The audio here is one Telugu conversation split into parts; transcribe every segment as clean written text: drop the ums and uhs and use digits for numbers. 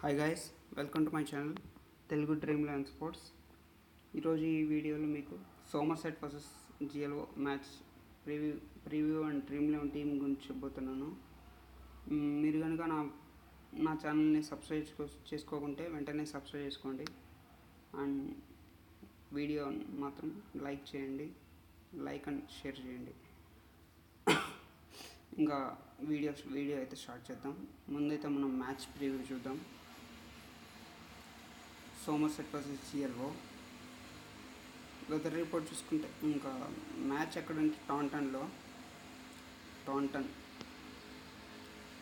Hi guys, welcome to my channel Telugu dream eleven sports. ఈరోజు ఈ వీడియోలో మీకు Somerset versus GLO match preview and dream eleven team గురించి చెప్పబోతున్నాను. మీరు కనుక నా ఛానల్ని సబ్స్క్రైబ్ చేసుకోకుంటే వెంటనే సబ్స్క్రైబ్ చేసుకోండి అండ్ వీడియో మాత్రం లైక్ చేయండి, లైక్ అండ్ షేర్ చేయండి. ఇంకా వీడియో అయితే స్టార్ట్ చేద్దాం. ముందైతే మనం మ్యాచ్ ప్రివ్యూ చూద్దాం. సోమర్సెట్ వర్సెస్ జిఎల్ఓ వెదర్ రిపోర్ట్ చూసుకుంటే ఇంకా మ్యాచ్ ఎక్కడంటే టాంటన్.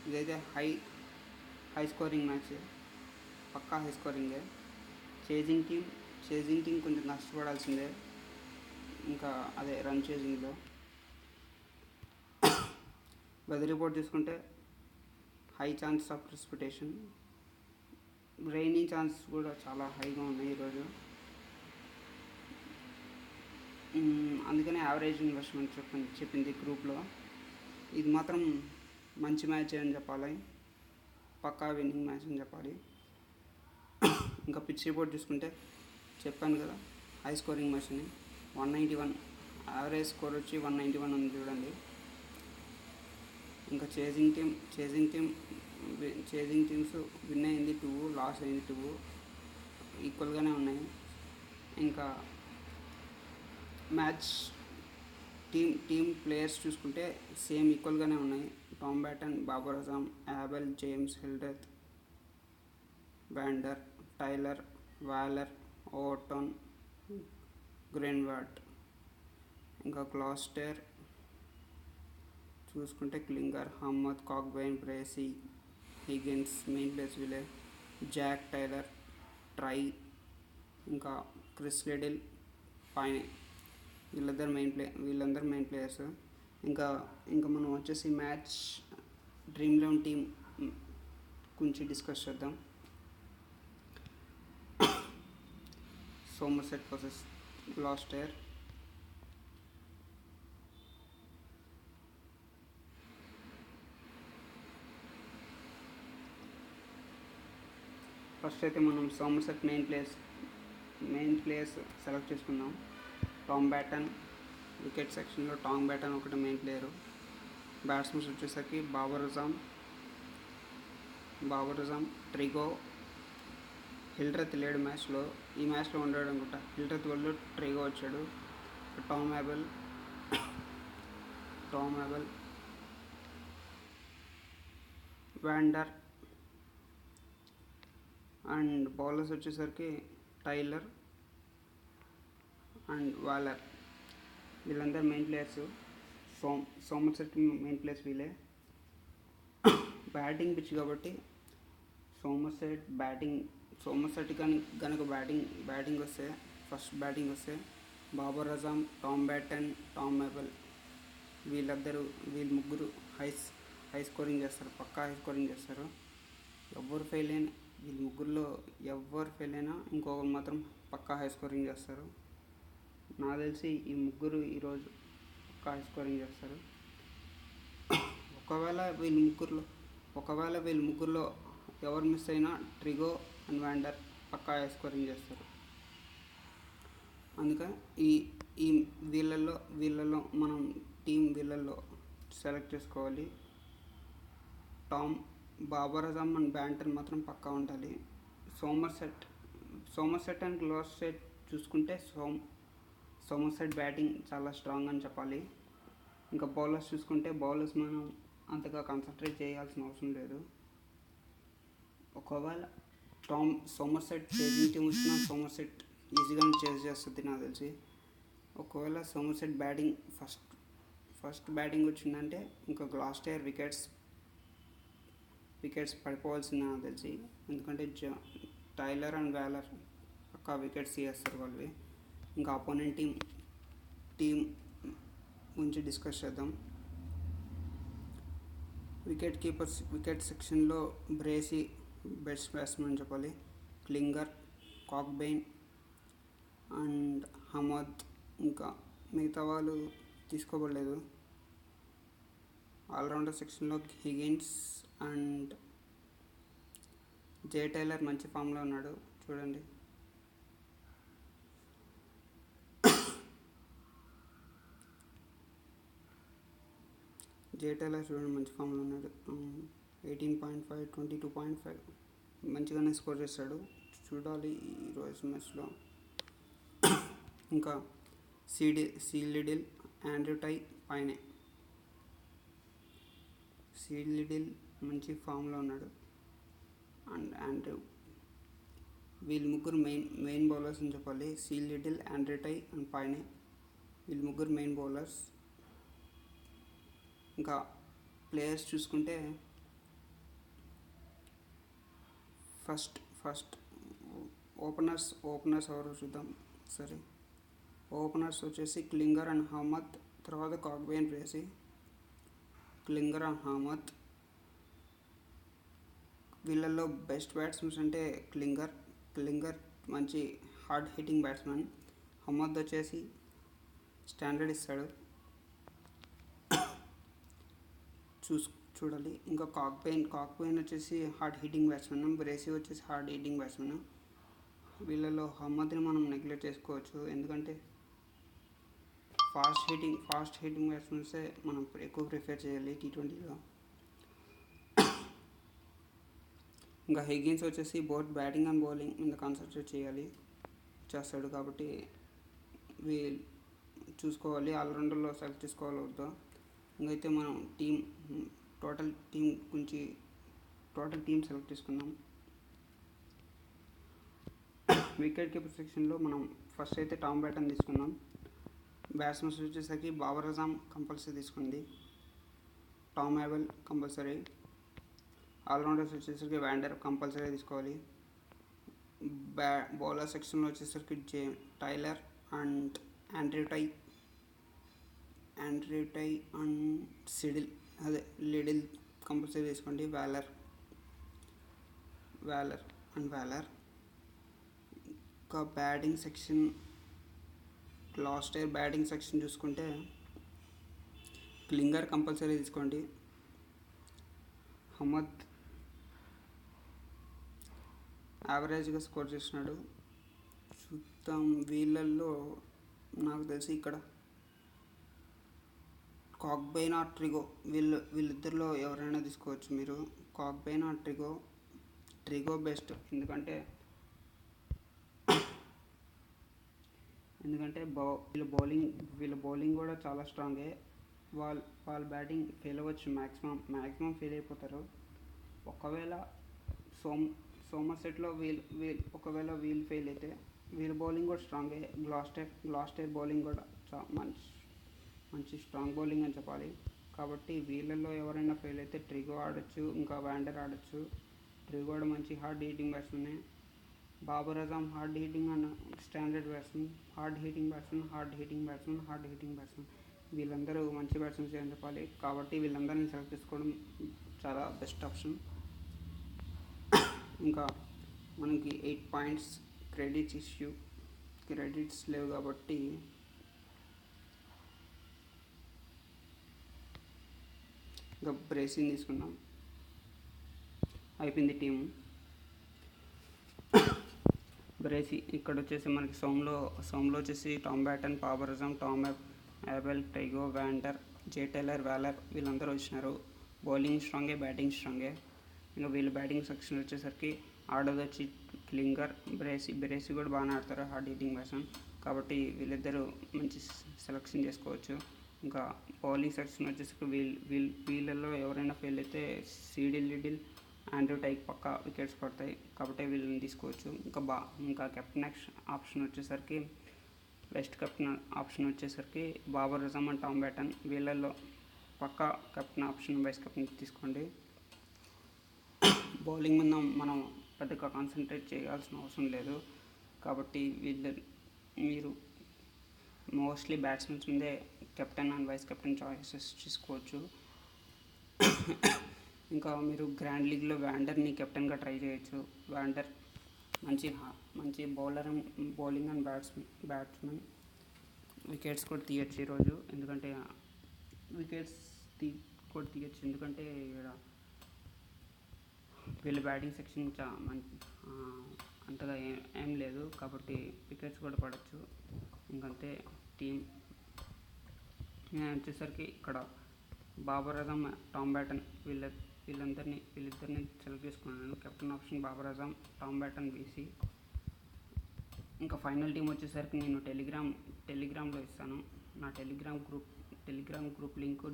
ఇదైతే హై స్కోరింగ్ మ్యాచ్, పక్కా హై స్కోరింగే. చేజింగ్ టీం కొంచెం కష్టపడాల్సిందే, ఇంకా అదే రన్ చేజింగ్లో. వెదర్ రిపోర్ట్ చూసుకుంటే high chance of precipitation, rainy chance కూడా చాలా హైగా ఉన్నాయి ఈరోజు. అందుకనే యావరేజ్ ఇన్వెస్ట్మెంట్ చెప్పింది గ్రూప్లో. ఇది మాత్రం మంచి మ్యాచ్ అని చెప్పాలి, పక్కా విన్నింగ్ మ్యాచ్ అని చెప్పాలి. ఇంకా పిచ్ రిపోర్ట్ చూసుకుంటే చెప్పాను కదా, హై స్కోరింగ్ మ్యాచ్ అని. 191 యావరేజ్ స్కోర్ వచ్చి 191 ఉంది చూడండి. ఇంకా చేజింగ్ టీమ్స్ విన్ అయింది 2, లాస్ అయింది 2, ఈక్వల్గానే ఉన్నాయి. ఇంకా మ్యాచ్ టీమ్ ప్లేయర్స్ చూసుకుంటే సేమ్ ఈక్వల్గానే ఉన్నాయి. Tom Banton, Babar Azam, Abell, James, Hildreth, Vander, Taylor, Waller, Overton, గ్రెన్వాట్. ఇంకా గ్లాస్టర్ చూసుకుంటే Klinger, Hammond, Cockbain, Bracey, Higgins, main place వీలే, జాక్ టైలర్, ట్రై, ఇంకా క్రిస్ లిడిల్, పైనే. వీళ్ళందరూ మెయిన్ ప్లేయర్స్. ఇంకా మనం వచ్చేసి మ్యాచ్ డ్రీమ్ లెవెన్ టీం గురించి డిస్కస్ చేద్దాం. Somerset versus Gloucester. ఫస్ట్ అయితే మనం సోమర్సెట్ మెయిన్ ప్లేయర్స్ సెలెక్ట్ చేసుకుందాం. టామ్ బ్యాటన్, వికెట్ సెక్షన్లో టామ్ బ్యాటన్ ఒకటి మెయిన్ ప్లేయరు. బ్యాట్స్మెన్స్ వచ్చేసరికి బాబర్ అజమ్, ట్రిగో. హిల్డర్త్ లేడు మ్యాచ్లో, ఈ మ్యాచ్లో ఉండడు అనుకుంటా. హిల్డర్త్ వల్ల ట్రిగో వచ్చాడు. Tom Abell, Vander. And bowlers వచ్చేసరికి టైలర్ అండ్ వాలర్. వీళ్ళందరూ main players. Somerset main players వీళ్ళే. బ్యాటింగ్ పిచ్ కాబట్టి సోమర్సెట్ కనుక బ్యాటింగ్ వస్తే, ఫస్ట్ బ్యాటింగ్ వస్తే Babar Azam, Tom Banton, Tom Abell వీళ్ళు ముగ్గురు హై స్కోరింగ్ చేస్తారు, పక్కా హై స్కోరింగ్ చేస్తారు. వీళ్ళ ముగ్గురులో ఎవరు ఫెయిల్ అయినా ఇంకొకరు మాత్రం పక్కా హై స్కోరింగ్ చేస్తారు. నాకు తెలిసి ఈ ముగ్గురు ఈరోజు పక్కా హై స్కోరింగ్ చేస్తారు. ఒకవేళ వీళ్ళ ముగ్గురులో ఎవరు మిస్ అయినా ట్రిగో అండ్ వాండర్ పక్కా హై స్కోరింగ్ చేస్తారు. అందుకని ఈ వీళ్ళల్లో మనం వీళ్ళల్లో సెలెక్ట్ చేసుకోవాలి. బాబర్ అజమ్ అండ్ బ్యాటన్ మాత్రం పక్కా ఉండాలి. సోమర్సెట్ అండ్ గ్లాస్టర్ చూసుకుంటే సోమర్సెట్ బ్యాటింగ్ చాలా స్ట్రాంగ్ అని చెప్పాలి. ఇంకా బౌలర్స్ చూసుకుంటే మనం అంతగా కాన్సన్ట్రేట్ చేయాల్సిన అవసరం లేదు. ఒకవేళ సోమర్సెట్ చేజింగ్ టీం వచ్చినా సోమర్సెట్ ఈజీగా చేజ్ చేస్తుంది నాకు తెలిసి. ఒకవేళ సోమర్సెట్ బ్యాటింగ్ ఫస్ట్ బ్యాటింగ్ వచ్చిందంటే ఇంకా గ్లాస్టర్ వికెట్స్ పడిపోవాల్సింది నాకు తెలిసి. ఎందుకంటే టైలర్ అండ్ వాలర్ పక్కా వికెట్స్ తీసేస్తారు వాళ్ళవి. ఇంకా అపోనెంట్ టీం గురించి డిస్కస్ చేద్దాం. వికెట్ సెక్షన్లో బ్రేసీ బెస్ట్ బ్యాట్స్మెన్ అని చెప్పాలి. Klinger, Cockbain and Hammond. ఇంకా మిగతా వాళ్ళు తీసుకోబడలేదు. ఆల్రౌండర్ సెక్షన్లో హిగిన్స్ అండ్ జే టైలర్ మంచి ఫామ్లో ఉన్నాడు చూడండి. జే టైలర్ చూడండి మంచి ఫామ్లో ఉన్నాడు. 18.5, 22.5 మంచిగానే స్కోర్ చేస్తాడు. చూడాలి ఈరోజు మ్యాచ్లో. ఇంకా సీలిడిల్, ఆండ్రూ టై పైనే. సీలిడిల్ మంచి ఫామ్లో ఉన్నాడు. అండ్ ఆండ్రూ, వీళ్ళు ముగ్గురు మెయిన్ బౌలర్స్ అని చెప్పాలి. సీలిడిల్, ఆండ్రూ టై అండ్ పైనే, వీళ్ళు ముగ్గురు మెయిన్ బౌలర్స్. ఇంకా ప్లేయర్స్ చూసుకుంటే ఫస్ట్ ఓపెనర్స్ ఎవరు చూద్దాం సరే. ఓపెనర్స్ వచ్చేసి క్లింగర్ అండ్ అహ్మద్, తర్వాత కాక్బెయిన్ బ్రేసీ. క్లింగర్ అండ్ అహ్మద్, వీళ్ళల్లో బెస్ట్ బ్యాట్స్మెన్స్ అంటే క్లింగర్ మంచి హార్డ్ హిట్టింగ్ బ్యాట్స్మెన్. అహ్మద్ వచ్చేసి స్టాండర్డ్ ఇస్తాడు, చూడాలి. ఇంకా కాక్బెయిన్ వచ్చేసి హార్డ్ హిట్టింగ్ బ్యాట్స్మెన్, బ్రేసీ వచ్చేసి హార్డ్ హిట్టింగ్ బ్యాట్స్మెన్. వీళ్ళలో అహ్మద్ని మనం నెగ్లెక్ట్ చేసుకోవచ్చు, ఎందుకంటే ఫాస్ట్ హిట్టింగ్ బ్యాట్స్మెన్సే మనం ఎక్కువ ప్రిఫర్ చేయాలి T20లో. ఇంకా హిగ్గిన్స్ వచ్చేసి బోత్ బ్యాటింగ్ అండ్ బౌలింగ్ మీద కాన్సన్ట్రేట్ చేస్తాడు, కాబట్టి వీళ్ళు చూసుకోవాలి. ఆల్రౌండర్లో సెలెక్ట్ చేసుకోవాలి వద్దా. ఇంకైతే మనం టోటల్ టీం సెలెక్ట్ చేసుకుందాం. వికెట్ కీపర్ సెక్షన్లో మనం ఫస్ట్ అయితే టామ్ బ్యాటన్ తీసుకుందాం. బ్యాట్స్మెన్స్ వచ్చేసరికి బాబర్ అజమ్ కంపల్సరీ తీసుకుంది, టామ్ హ్యావెల్ కంపల్సరీ. ఆల్రౌండర్స్ వచ్చేసరికి వాండర్ కంపల్సరీ తీసుకోవాలి. బౌలర్ సెక్షన్లో వచ్చేసరికి tailor and Andrew Tye and Liddle compulsory తీసుకోండి. వ్యాలర్. ఇంకా batting section, last year batting section చూసుకుంటే క్లింగర్ కంపల్సరీ తీసుకోండి. అహ్మద్ యావరేజ్గా స్కోర్ చేస్తున్నాడు, చూద్దాం. వీళ్ళల్లో నాకు తెలిసి ఇక్కడ కాక్బెయిన్ ఆర్ వీళ్ళిద్దరిలో ఎవరైనా తీసుకోవచ్చు మీరు. కాక్బెయిన్ ఆర్ ట్రిగో బెస్ట్, ఎందుకంటే వీళ్ళ బౌలింగ్ కూడా చాలా స్ట్రాంగే. వాళ్ళ బ్యాటింగ్ ఫెయిల్ అవ్వచ్చు, మ్యాక్సిమం ఫెయిల్ అయిపోతారు. ఒకవేళ సోమర్సెట్లో ఒకవేళ వీళ్ళు ఫెయిల్ అయితే వీళ్ళ బౌలింగ్ కూడా స్ట్రాంగే. గ్లాస్టైర్ బౌలింగ్ కూడా మంచి స్ట్రాంగ్ బౌలింగ్ అని చెప్పాలి. కాబట్టి వీళ్ళల్లో ఎవరైనా ఫెయిల్ అయితే ట్రిగో ఆడొచ్చు, ఇంకా వాండర్ ఆడొచ్చు. ట్రిగో కూడా మంచి hard hitting batsmen. Babar Azam hard hitting and standard batsmen. Hard hitting batsmen వీళ్ళందరూ మంచి బ్యాట్స్మెన్స్ అని చెప్పాలి. కాబట్టి వీళ్ళందరినీ సెలెక్ట్ చేసుకోవడం చాలా బెస్ట్ ఆప్షన్. ఇంకా మనకి 8 పాయింట్స్ క్రెడిట్స్ లేవు, కాబట్టి ఇంకా బ్రేసింగ్ తీసుకుందాం. అయిపోయింది టీము. బ్రేసీ ఇక్కడ వచ్చేసి మనకి సౌమ్లో వచ్చేసి Tom Banton, Babar Azam, Tom Abell, Trego, Vander, J Taylor, Waller వీళ్ళందరూ వచ్చినారు. బౌలింగ్ స్ట్రాంగే, బ్యాటింగ్ స్ట్రాంగే. ఇంకా వీళ్ళు బ్యాటింగ్ సెక్షన్ వచ్చేసరికి ఆడోది వచ్చి క్లింగర్, బ్రేసీ కూడా బాగానే ఆడతారు, హార్డ్ హిట్టింగ్ బ్యాట్స్మెన్. కాబట్టి వీళ్ళిద్దరూ మంచి సెలెక్షన్ చేసుకోవచ్చు. ఇంకా బౌలింగ్ సెక్షన్ వచ్చేసరికి వీళ్ళల్లో ఎవరైనా ఫెయిల్ అయితే లిడిల్, ఆండ్రూ టైకి పక్కా వికెట్స్ పడతాయి, కాబట్టి వీళ్ళని తీసుకోవచ్చు. ఇంకా కెప్టెన్ ఆప్షన్ వచ్చేసరికి బెస్ట్ కెప్టెన్ ఆప్షన్ వచ్చేసరికి Babar Azam and Tom Banton. వీళ్ళల్లో పక్కా కెప్టెన్ ఆప్షన్ వైస్ కెప్టెన్ తీసుకోండి. బౌలింగ్ మీద మనం పెద్దగా కాన్సన్ట్రేట్ చేయాల్సిన అవసరం లేదు, కాబట్టి మీరు మోస్ట్లీ బ్యాట్స్మెన్స్ ముందే captain and vice captain choices చేసుకోవచ్చు. ఇంకా మీరు గ్రాండ్ లీగ్లో వాండర్ని కెప్టెన్గా ట్రై చేయొచ్చు. వాండర్ మంచి బౌలింగ్ అండ్ బ్యాట్స్మెన్. వికెట్స్ కూడా తీయచ్చు ఈరోజు, ఎందుకంటే ఇక్కడ వీళ్ళ బ్యాటింగ్ సెక్షన్ అంతగా ఏం లేదు కాబట్టి వికెట్స్ కూడా పడవచ్చు. ఇంకంతే టీం. నేను వచ్చేసరికి ఇక్కడ బాబర్ అజమ్, టామ్ బ్యాటన్ వీళ్ళిద్దరిని సెలెక్ట్ చేసుకున్నాను. Captain option Babar Azam, Tom Banton, VC. ఇంకా ఫైనల్ టీం వచ్చేసరికి నేను టెలిగ్రామ్లో ఇస్తాను. నా టెలిగ్రామ్ గ్రూప్ లింక్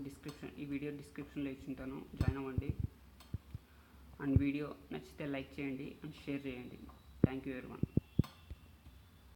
ఈ వీడియో డిస్క్రిప్షన్లో ఇచ్చింటాను, జాయిన్ అవ్వండి. అండ్ వీడియో నచ్చితే లైక్ చేయండి అండ్ షేర్ చేయండి. Thank you everyone.